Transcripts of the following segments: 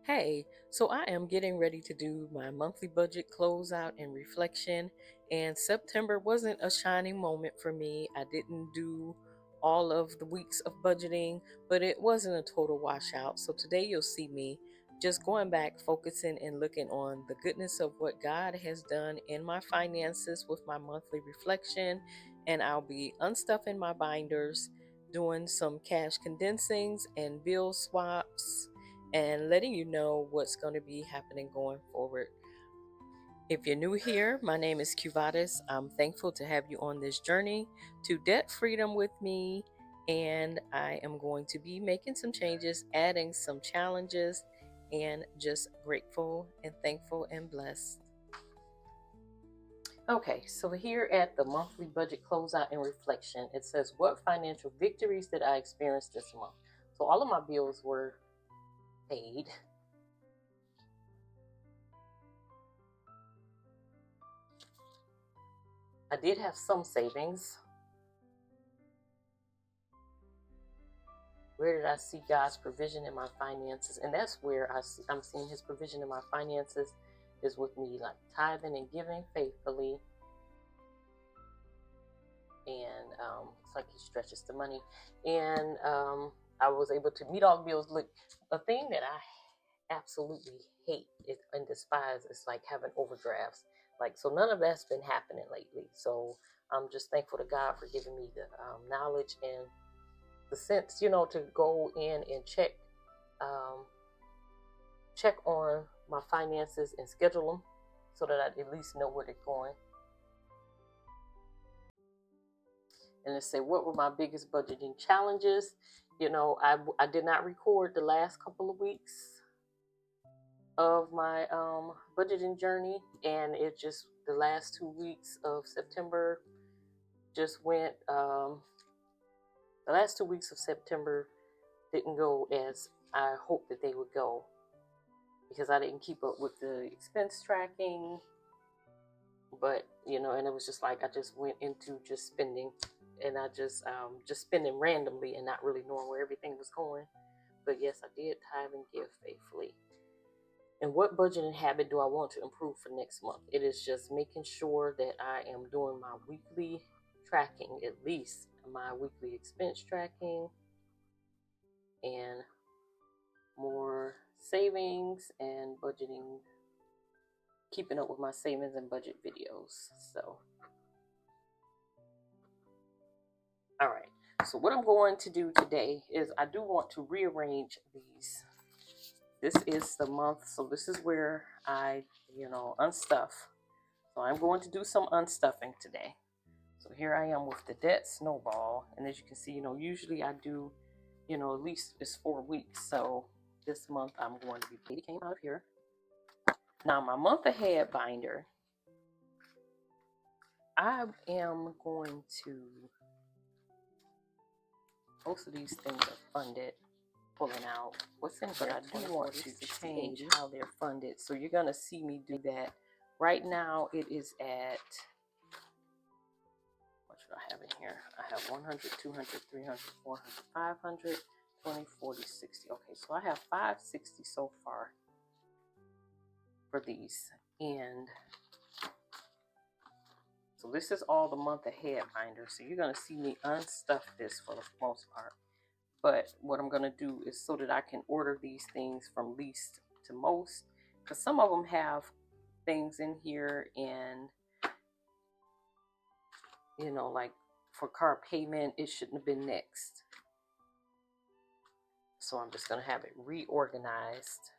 Hey, so I am getting ready to do my monthly budget closeout and reflection, and September wasn't a shining moment for me. I didn't do all of the weeks of budgeting, but it wasn't a total washout. So today you'll see me just going back, focusing and looking on the goodness of what God has done in my finances with my monthly reflection, and I'll be unstuffing my binders, doing some cash condensings and bill swaps and letting you know what's going to be happening going forward. If you're new here, my name is Cuvatis. I'm thankful to have you on this journey to debt freedom with me, and I am going to be making some changes, adding some challenges, and just grateful and thankful and blessed. Okay, so here at the monthly budget closeout and reflection, it says, what financial victories did I experience this month? So all of my bills were paid. I did have some savings. Where did I see God's provision in my finances? And that's where I'm seeing his provision in my finances is with me like tithing and giving faithfully. And it's like he stretches the money. And I was able to meet all the bills. Look, a thing that I absolutely hate and despise is like having overdrafts. Like, so none of that's been happening lately. So I'm just thankful to God for giving me the knowledge and the sense, to go in and check on my finances and schedule them so that I at least know where they're going. And to say, what were my biggest budgeting challenges? I did not record the last couple of weeks of my budgeting journey, and it just the last 2 weeks of September just went. The last 2 weeks of September didn't go as I hoped that they would go because I didn't keep up with the expense tracking. But and it was just like I just went into just spending, and I just spending randomly and not really knowing where everything was going. But yes, I did tithe and give faithfully. And what budgeting habit do I want to improve for next month? It is just making sure that I am doing my weekly tracking, at least my weekly expense tracking, and more savings and budgeting, keeping up with my savings and budget videos. So, all right. So what I'm going to do today is I do want to rearrange these. This is the month, so this is where I, unstuff. So I'm going to do some unstuffing today. So here I am with the debt snowball, and as you can see, usually I do, at least it's 4 weeks. So this month I'm going to be paid. It came out of here. Now my month ahead binder, I am going to, most of these things are funded, pulling out what's in here, but I do want to change how they're funded. So you're going to see me do that. Right now it is at, what should I have in here? I have 100, 200, 300, 400, 500, 20, 40, 60. Okay, so I have 560 so far for these. And so this is all the month ahead binder. So you're going to see me unstuff this for the most part. But what I'm going to do is so that I can order these things from least to most. Because some of them have things in here and, like for car payment, it shouldn't have been next. So I'm just going to have it reorganized.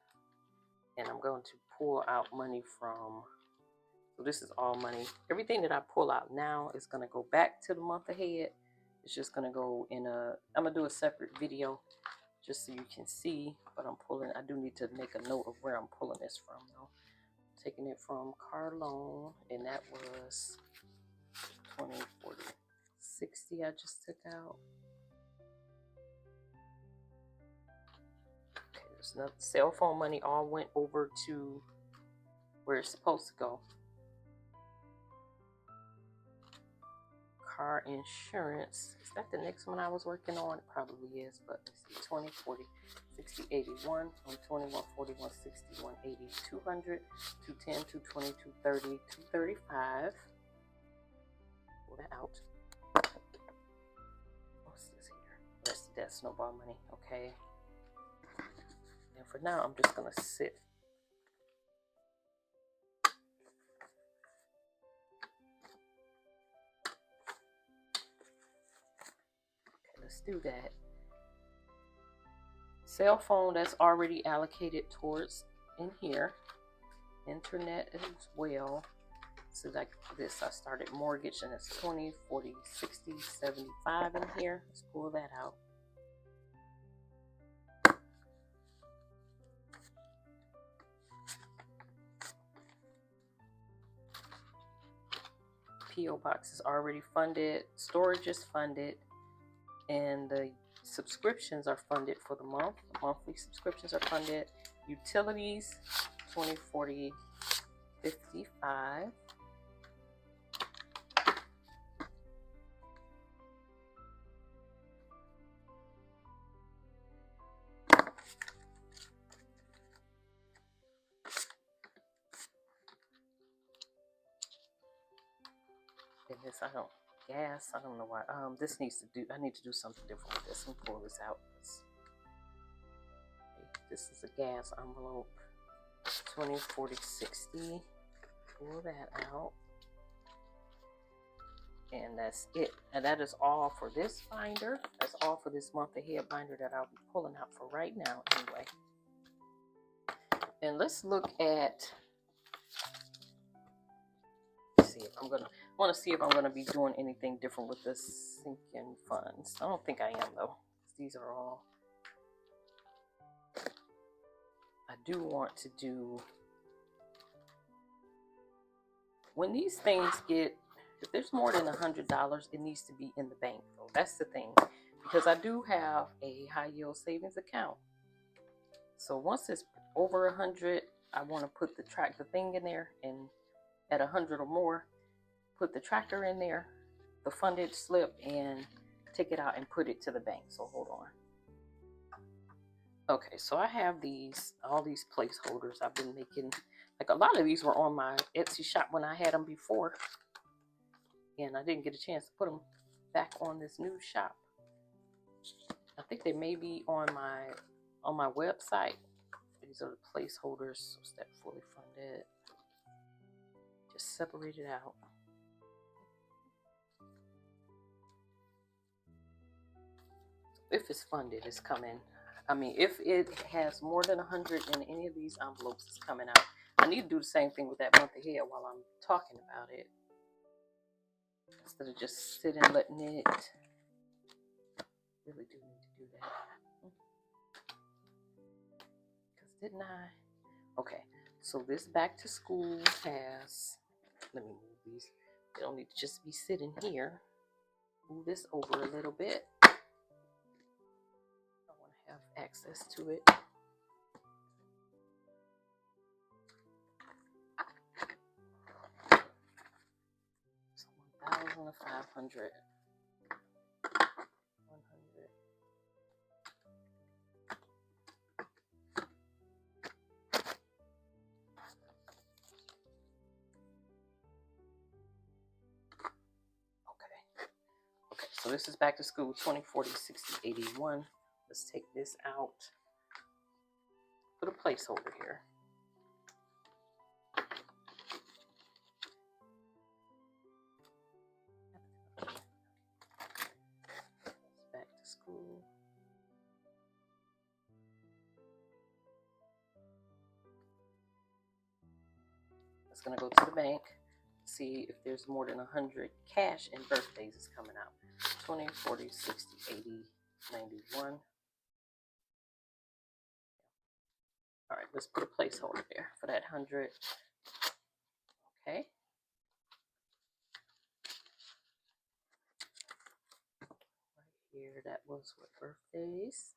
And I'm going to pull out money from, so this is all money. Everything that I pull out now is going to go back to the month ahead. It's just going to go in I'm going to do a separate video just so you can see. But I'm pulling, I do need to make a note of where I'm pulling this from though. I'm taking it from car loan, and that was 20, 40, 60 I just took out. Okay, there's no cell phone money, all went over to where it's supposed to go. car insurance. Is that the next one I was working on? It probably is, but let's see, 20, 40, 60, 81, 21, 41, 60, 180, 200, 210, 220, 230, 235. Pull that out. What's this here? That's that snowball money, okay. And for now, I'm just gonna sit. Let's do that. Cell phone, that's already allocated towards in here. Internet as well. So like this, I started mortgage and it's 20, 40, 60, 75 in here. Let's pull that out. PO box is already funded. Storage is funded. And the subscriptions are funded for the month. The monthly subscriptions are funded. Utilities, 20, 40, 55. And this, I don't, gas, I don't know why. This needs to do, I need to do something different with this. Let me pull this out. This is a gas envelope. 20, 40, 60. Pull that out. And that's it. And that is all for this binder. That's all for this month ahead binder that I'll be pulling out for right now anyway. And let's look at, see if I'm gonna, want to see if I'm gonna be doing anything different with the sinking funds. I don't think I am though. These are all, I do want to do, when these things get, if there's more than $100, it needs to be in the bank though. That's the thing, because I do have a high yield savings account. So once it's over 100, I want to put the thing in there, and at 100 or more, put the tracker in there, the funded slip, and take it out and put it to the bank. So hold on. Okay, so I have all these placeholders I've been making. Like a lot of these were on my Etsy shop when I had them before, and I didn't get a chance to put them back on this new shop. I think they may be on my website. These are the placeholders. So step fully funded. Just separate it out. If it's funded, it's coming. I mean, if it has more than 100 in any of these envelopes, it's coming out. I need to do the same thing with that month ahead while I'm talking about it, instead of just sitting letting it. Really do need to do that. Because didn't I? Okay, so this back to school has, let me move these. They don't need to just be sitting here. Move this over a little bit. I want to have access to it. So 1,500. 100. Okay, so this is back to school, 20, 40, 60, 81. Let's take this out. Put a placeholder here. Back to school. It's going to go to the bank. See if there's more than 100 cash and birthdays is coming out. 20, 40, 60, 80, 91. All right, let's put a placeholder there for that 100. Okay. Right here, that was what, birthdays.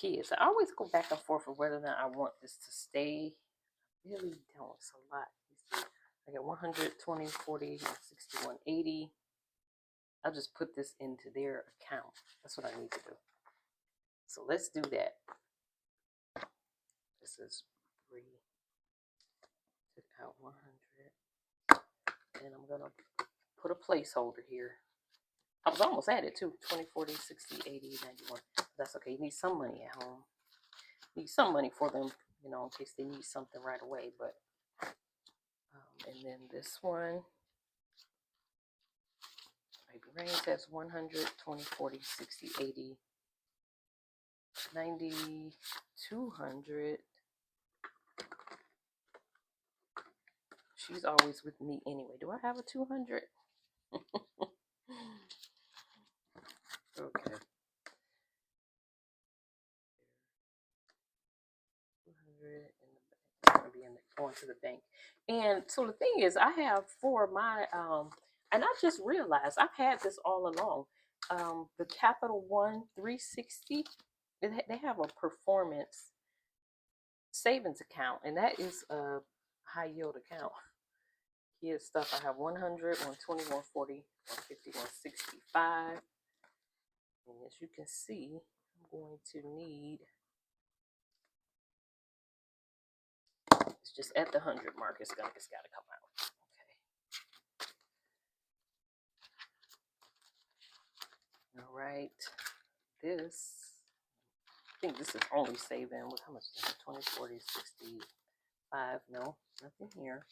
kids. I always go back and forth of whether or not I want this to stay. I really don't. It's a lot. You see, I got 120, 40, 61, 80. I'll just put this into their account. That's what I need to do. So let's do that. This is free. Took out 100. And I'm going to put a placeholder here. I was almost at it too. 20, 40, 60, 80, 91. That's okay. You need some money at home. Need some money for them, you know, in case they need something right away. But and then this one, Baby Rain says 100, 20, 40, 60, 80, 90, 200. She's always with me anyway. Do I have a 200? Okay. 200 going to be going to the bank. And so the thing is, I have for my and I just realized I've had this all along. The Capital One 360, they have a performance savings account, and that is a high yield account. Kids stuff, I have 100, 120, 140, 150, 165. And as you can see, I'm going to need, it's just at the 100 mark, it's got to come out. Okay. All right. This, I think this is only saving, how much is it? 20, 40, 65. No, nothing here.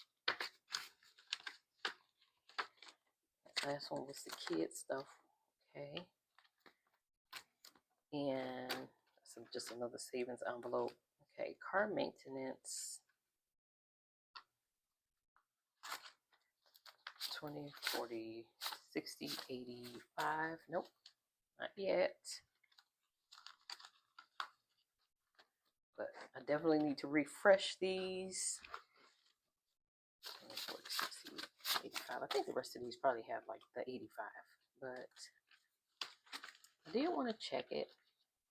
Last one was the kid stuff. Okay. And some just another savings envelope. Okay, car maintenance. 20, 40, 60, 85. Nope, not yet. But I definitely need to refresh these. 20, 40, 60, 85. I think the rest of these probably have like the 85. But I did want to check it.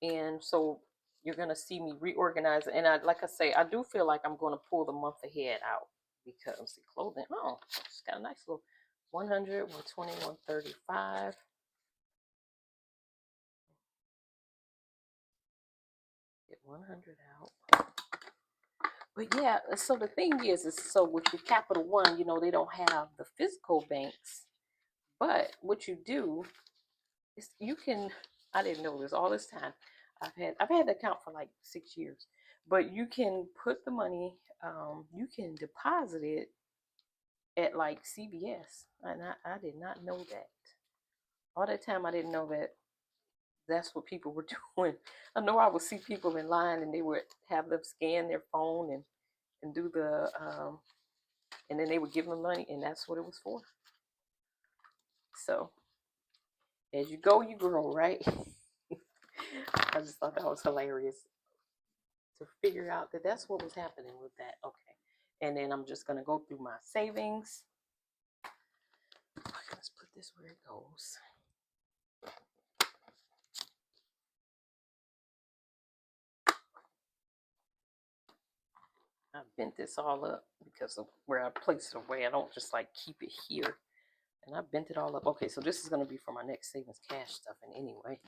And so you're going to see me reorganize it. And like I say, I do feel like I'm going to pull the month ahead out. Because the clothing, oh, it's got a nice little 100, 120, 135. Get 100 out. But yeah, so the thing is so with the Capital One, you know, they don't have the physical banks. But what you do is you can, I didn't know this all this time. I've had the account for like 6 years. But you can put the money, you can deposit it at like CVS. And I did not know that. All that time I didn't know that that's what people were doing. I know I would see people in line and they would have them scan their phone and do the, and then they would give them money, and that's what it was for. So as you go, you grow, right? I just thought that was hilarious to figure out that that's what was happening with that. Okay. And then I'm just going to go through my savings. Okay, let's put this where it goes. I bent this all up because of where I place it away. I don't just like keep it here. And I bent it all up. Okay, so this is going to be for my next savings cash stuff in anyway.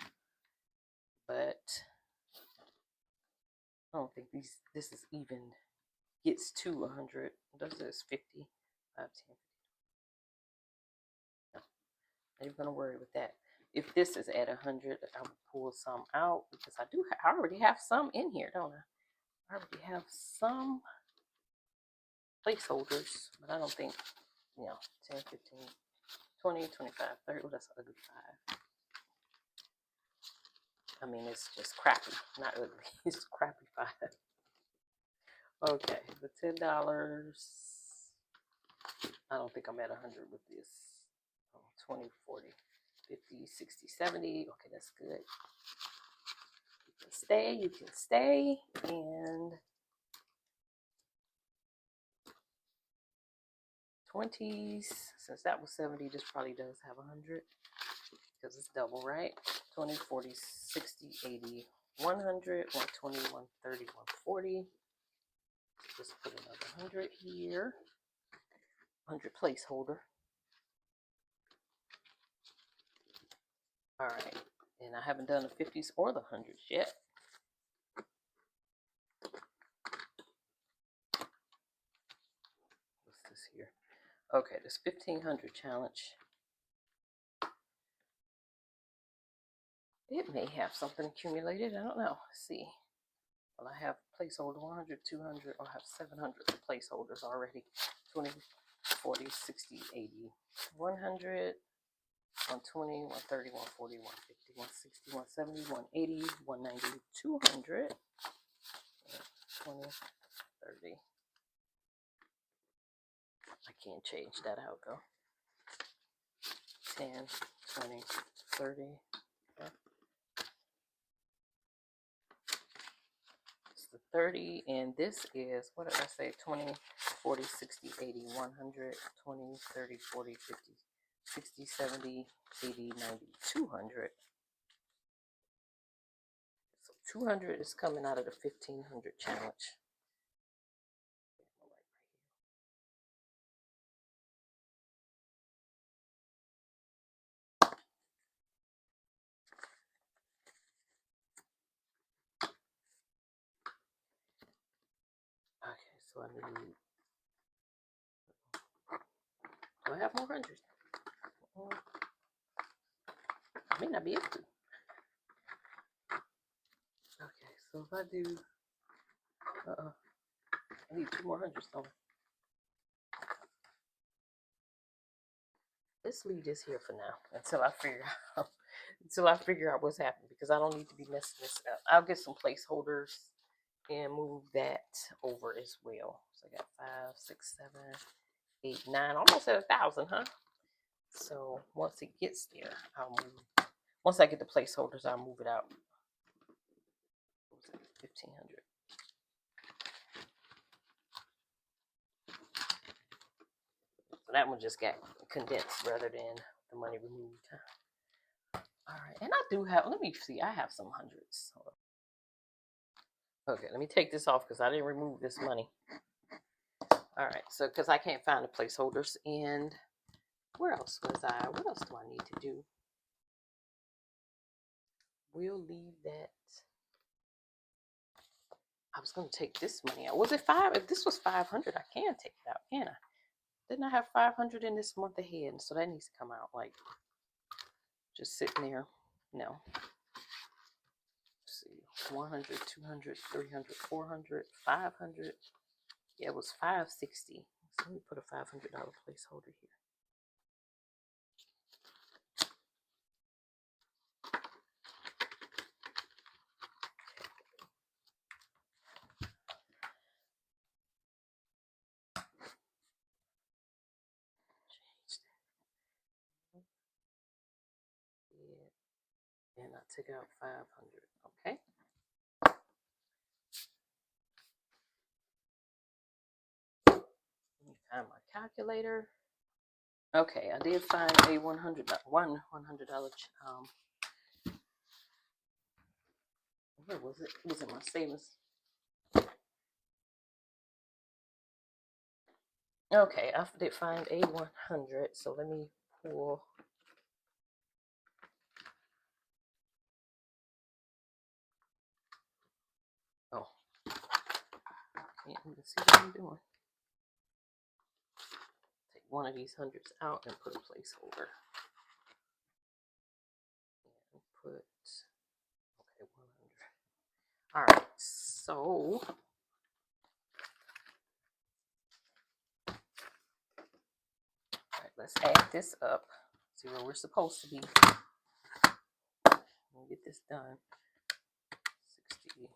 But I don't think this is even gets to 100. Does this 50, 5, 10. No, not even going to worry with that. If this is at 100, I will pull some out because I already have some in here, don't I? I already have some placeholders, but I don't think, 10, 15, 20, 25, 30. Oh, that's ugly 5. I mean, it's just crappy, not ugly. It's crappy 5. Okay, the $10. I don't think I'm at 100 with this. 20, 40, 50, 60, 70. Okay, that's good. You can stay, and 20s, since that was 70, this probably does have 100 because it's double, right? 20, 40, 60, 80, 100, 120, 130, 140. Just put another 100 here. 100 placeholder. All right, and I haven't done the 50s or the 100s yet. What's this here? Okay, this 1500 challenge. It may have something accumulated. I don't know. Let's see. Well, I have placeholder 100, 200, or I have 700 placeholders already. 20, 40, 60, 80, 100, 120, 130, 140, 150, 160, 170, 180, 190, 200, 20, 30. I can't change that out though. 10, 20, 30. Okay. It's the 30, and this is, what did I say? 20, 40, 60, 80, 100, 20, 30, 40, 50, 60, 70, 80, 90, 200. So 200 is coming out of the 1500 challenge. Okay, so I need, do I have more hundreds? I may not be able to. Okay, so if I do, I need 2 more hundreds though. Let's leave this here for now until I figure out what's happening, because I don't need to be messing this up. I'll get some placeholders and move that over as well. So I got 5, 6, 7, 8, 9, almost at 1,000, huh? So once it gets there, I'll move. Once I get the placeholders, I'll move it out. 1,500. So that one just got condensed rather than the money removed. All right, and I do have, let me see, I have some hundreds. Okay, let me take this off because I didn't remove this money. All right, so because I can't find the placeholders, and where else was I? What else do I need to do? We'll leave that. I was going to take this money out. Was it 5? If this was 500, I can take it out, can I? Didn't I have 500 in this month ahead? So that needs to come out, like, just sitting there. No. Let's see, 100, 200, 300, 400, 500. Yeah, it was 560. So let me put a $500 placeholder here. Yeah. And I took out 500. Okay. Let me find my calculator. Okay, I did find a $100 where was it? It was in my savings. Okay, I did find a 100. So let me pull. Oh, can't even see what I'm doing. Take one of these hundreds out and put a placeholder. And put, okay, 100. All right, so let's add this up. See where we're supposed to be. We'll get this done. 60.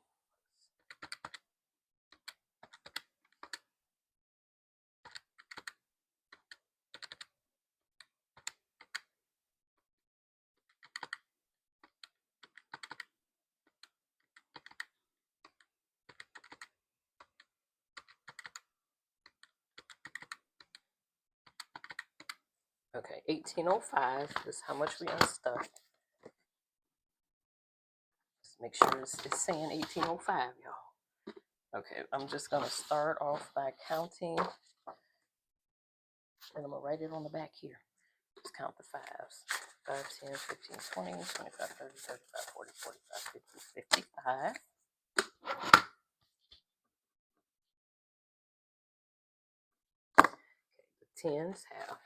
Okay, 1805 is how much we unstuffed. Let's Make sure it's saying 1805, y'all. Okay, I'm just gonna start off by counting, and I'm gonna write it on the back here. Just count the fives. 5, 10, 15, 20, 25, 30, 35, 40, 45, 50, 55. The tens have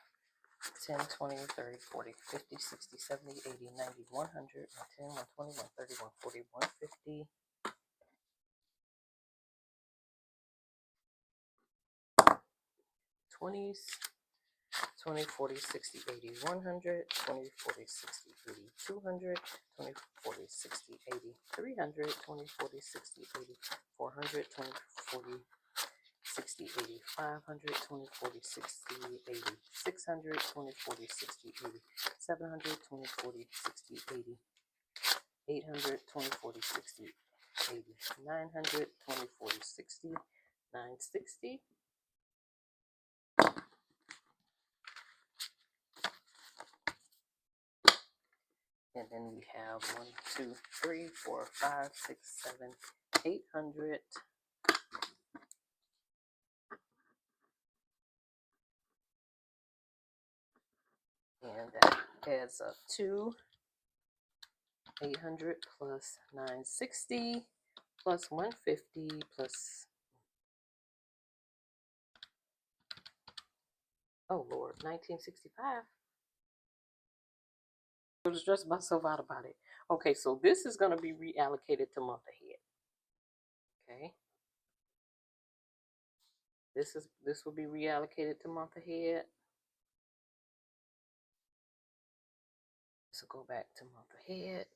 10, 20, 30, 40, 50, 60, 70, 80, 90, 100, 110, 120, 130, 140, 150. 20s, 20, 40, 60, 80, 100, 20, 40, 60, 80, 200, 20, 40, 60, 80, 300, 20, 40, 60, 80, 400, 20, 40, 60, 80, 500, 20, 40, 60, 80, 600, 20, 40, 60, 80, 700, 20, 40, 60, 80, 800, 20, 40, 60, 80, 900, 20, 40, 60, 960. And then we have 1, 2, 3, 4, 5, 6, 7, 800. And that adds up to 800 plus 960 plus 150 plus, oh Lord, 1965. I was stressing myself out about it. Okay, so this is going to be reallocated to month ahead. Okay. This will be reallocated to month ahead. So go back to month ahead.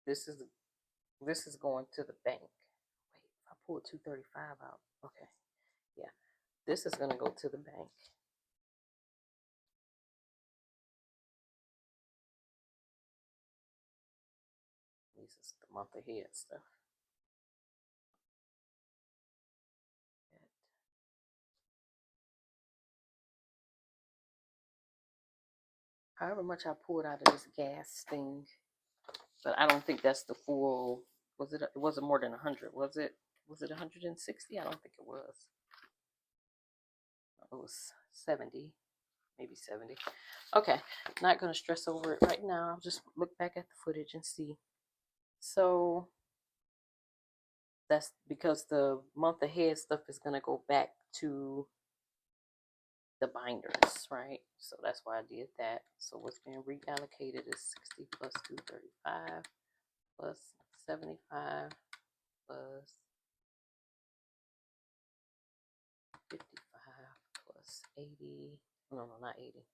This is going to the bank. Wait, if I pull 235 out. Okay. Yeah. This is going to go to the bank. This is the month ahead stuff. However much I pulled out of this gas thing, but I don't think that's the full. Was it? It wasn't more than 100, was it? Was it 160? I don't think it was. It was 70, maybe 70. Okay, not gonna stress over it right now. I'll just look back at the footage and see. So that's because the month ahead stuff is gonna go back to the binders, right? So that's why I did that. So what's being reallocated is 60 plus 235 plus 75 plus 55 plus 80. No, not 80.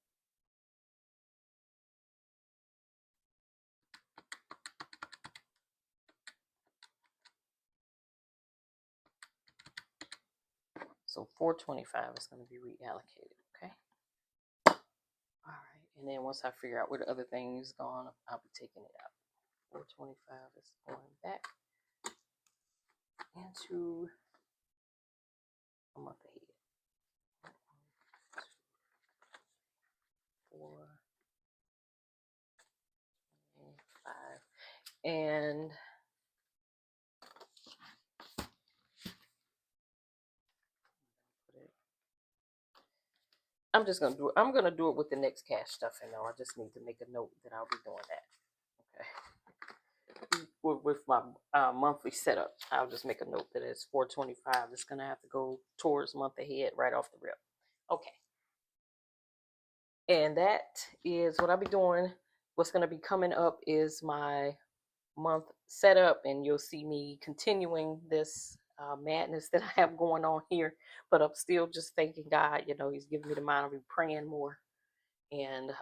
So 425 is going to be reallocated, okay? All right, and then once I figure out where the other thing is gone, I'll be taking it out. 425 is going back into a month ahead. 4, 5, and I'm just gonna do it. I'm gonna do it with the next cash stuff, and I just need to make a note that I'll be doing that. Okay. With my monthly setup, I'll just make a note that it's 425. It's gonna have to go towards month ahead right off the rip. Okay. And that is what I'll be doing. What's gonna be coming up is my month setup, and you'll see me continuing this madness that I have going on here. But I'm still just thanking God. You know, He's giving me the mind to be praying more. And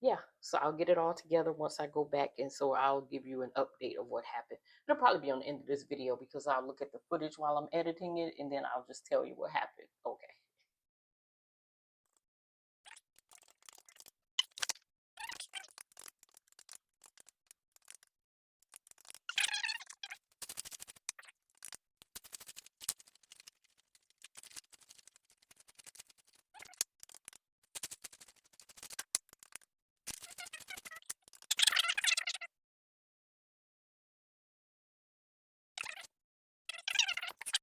yeah, so I'll get it all together once I go back, and so I'll give you an update of what happened. It'll probably be on the end of this video because I'll look at the footage while I'm editing it, and then I'll just tell you what happened. Okay.